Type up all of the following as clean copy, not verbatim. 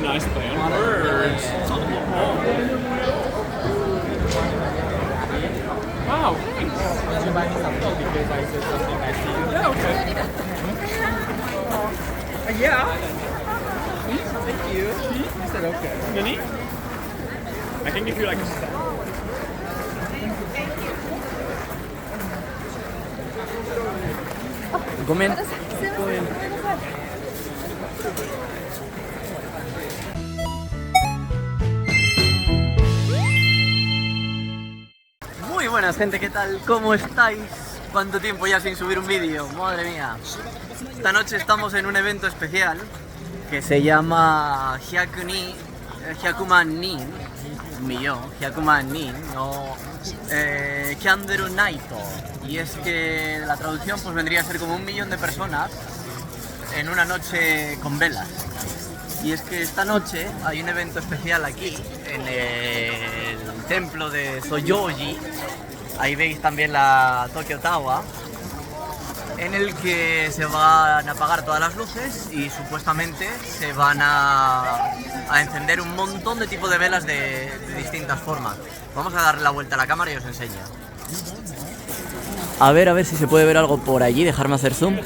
nice plan. Words. Wow, thanks. Did you buy me something because I said something nice to you? Yeah, okay. Yeah. Thank you. I said okay. Nani? I can give you like a stack. Gomen. Muy buenas gente, ¿qué tal? ¿Cómo estáis? ¿Cuánto tiempo ya sin subir un vídeo? Madre mía. Esta noche estamos en un evento especial que se llama Hyakuman Nin, Hyakuman Nin, o Kyanderu Naito. Y es que la traducción pues vendría a ser como 1 millón de personas en una noche con velas. Y es que esta noche hay un evento especial aquí, en el templo de Soyoji. Ahí veis también la Tokyo Tower, en el que se van a apagar todas las luces y supuestamente se van a encender un montón de tipos de velas de distintas formas. Vamos a darle la vuelta a la cámara y os enseño. A ver si se puede ver algo por allí, dejarme hacer zoom.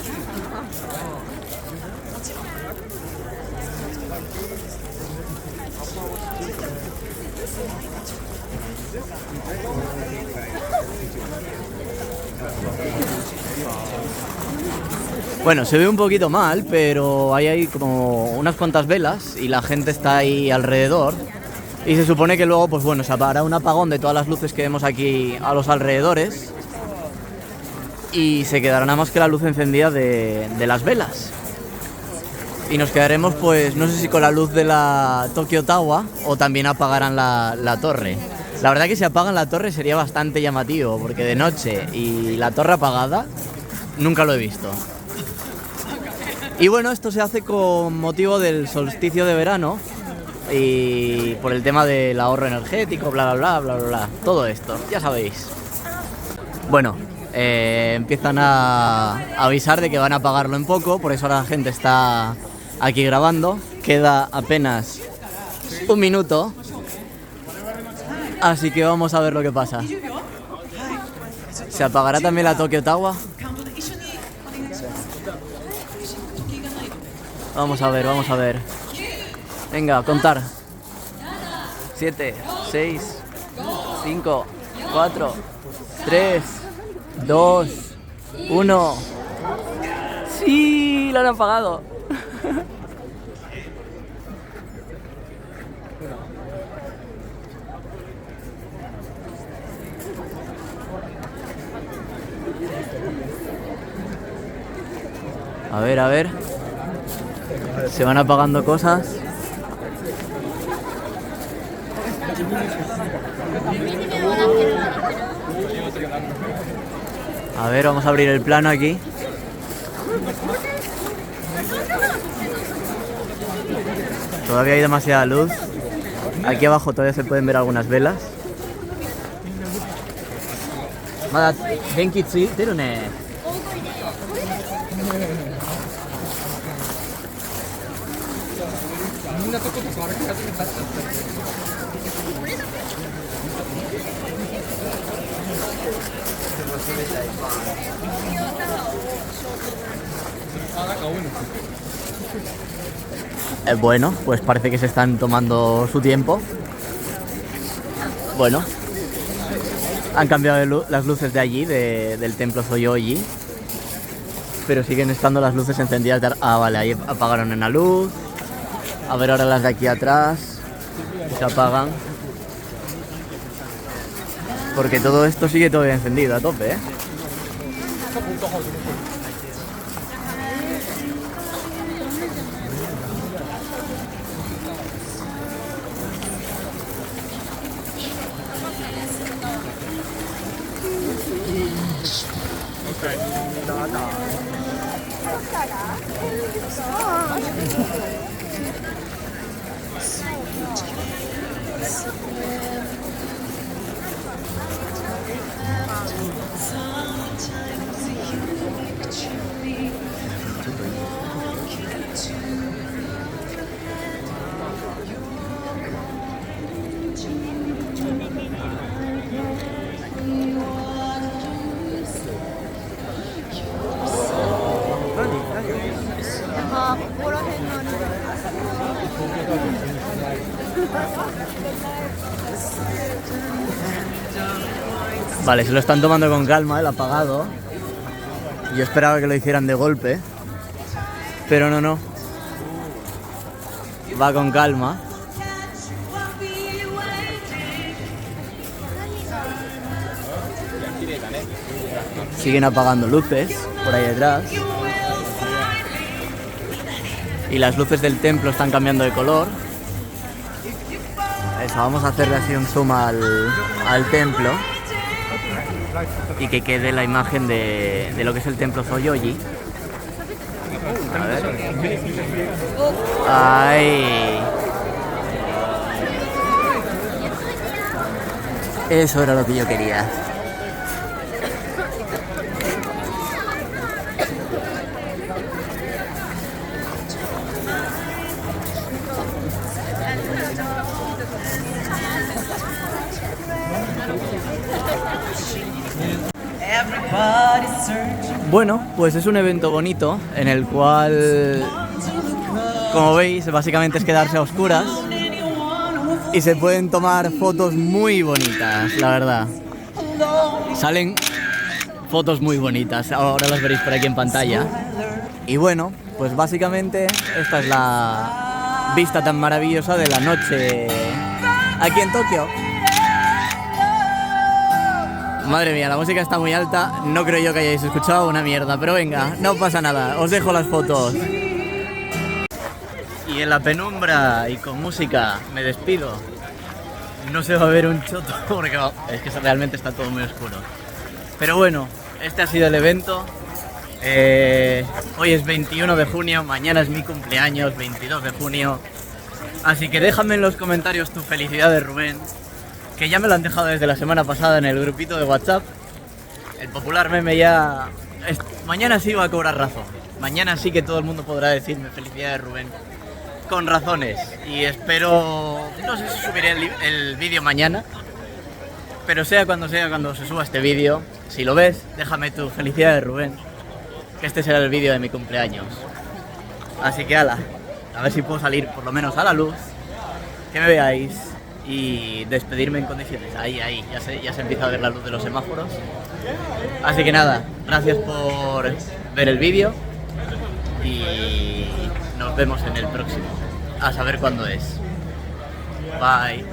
Bueno, se ve un poquito mal, pero ahí hay como unas cuantas velas y la gente está ahí alrededor. Y se supone que luego, pues bueno, se hará un apagón de todas las luces que vemos aquí a los alrededores. Y se quedará nada más que la luz encendida de las velas. Y nos quedaremos, pues, no sé si con la luz de la Tokyo Tower o también apagarán la torre. La verdad que si apagan la torre sería bastante llamativo, porque de noche y la torre apagada nunca lo he visto. Y bueno, esto se hace con motivo del solsticio de verano y por el tema del ahorro energético, bla bla bla bla bla, todo esto, ya sabéis. Bueno, empiezan a avisar de que van a apagarlo en poco, por eso la gente está aquí grabando. Queda apenas 1 minuto, así que vamos a ver lo que pasa. ¿Se apagará también la Tokyo Tower? Vamos a ver. Venga, a contar. 7, 6, 5, 4, 3, 2, 1. ¡Sí! ¡Lo han apagado! A ver. Se van apagando cosas. A ver, vamos a abrir el plano aquí. Todavía hay demasiada luz. Aquí abajo todavía se pueden ver algunas velas. Mada denki tsuiteru ne. Bueno, pues parece que se están tomando su tiempo. Bueno, han cambiado las luces de allí, del templo Soyoji, pero siguen estando las luces encendidas. Ah, vale, ahí apagaron una luz. A ver ahora las de aquí atrás, que se apagan. Porque todo esto sigue todavía encendido a tope, ¿eh? Vale, se lo están tomando con calma, el apagado. Yo esperaba que lo hicieran de golpe, pero no. Va con calma. Siguen apagando luces por ahí detrás. Y las luces del templo están cambiando de color. Eso, vamos a hacerle así un zoom al templo. Y que quede la imagen de lo que es el templo Zoyoji. A ver. ¡Ay! Eso era lo que yo quería. Bueno, pues es un evento bonito en el cual, como veis, básicamente es quedarse a oscuras y se pueden tomar fotos muy bonitas, la verdad. Salen fotos muy bonitas, ahora las veréis por aquí en pantalla. Y bueno, pues básicamente esta es la vista tan maravillosa de la noche aquí en Tokio. Madre mía, la música está muy alta, no creo yo que hayáis escuchado una mierda, pero venga, no pasa nada, os dejo las fotos. Y en la penumbra y con música me despido. No se va a ver un choto porque es que realmente está todo muy oscuro. Pero bueno, este ha sido el evento. Hoy es 21 de junio, mañana es mi cumpleaños, 22 de junio. Así que déjame en los comentarios tu felicidad de Rubén, que ya me lo han dejado desde la semana pasada en el grupito de WhatsApp. El popular meme ya... Mañana sí va a cobrar razón. Mañana sí que todo el mundo podrá decirme felicidades Rubén. Con razones. Y espero... No sé si subiré el vídeo mañana. Pero sea cuando se suba este vídeo, si lo ves, déjame tu felicidades Rubén. Que este será el vídeo de mi cumpleaños. Así que ala, a ver si puedo salir por lo menos a la luz. Que me veáis. Y despedirme en condiciones. Ahí, ya se empieza a ver la luz de los semáforos. Así que nada, gracias por ver el vídeo y nos vemos en el próximo. A saber cuándo es. Bye.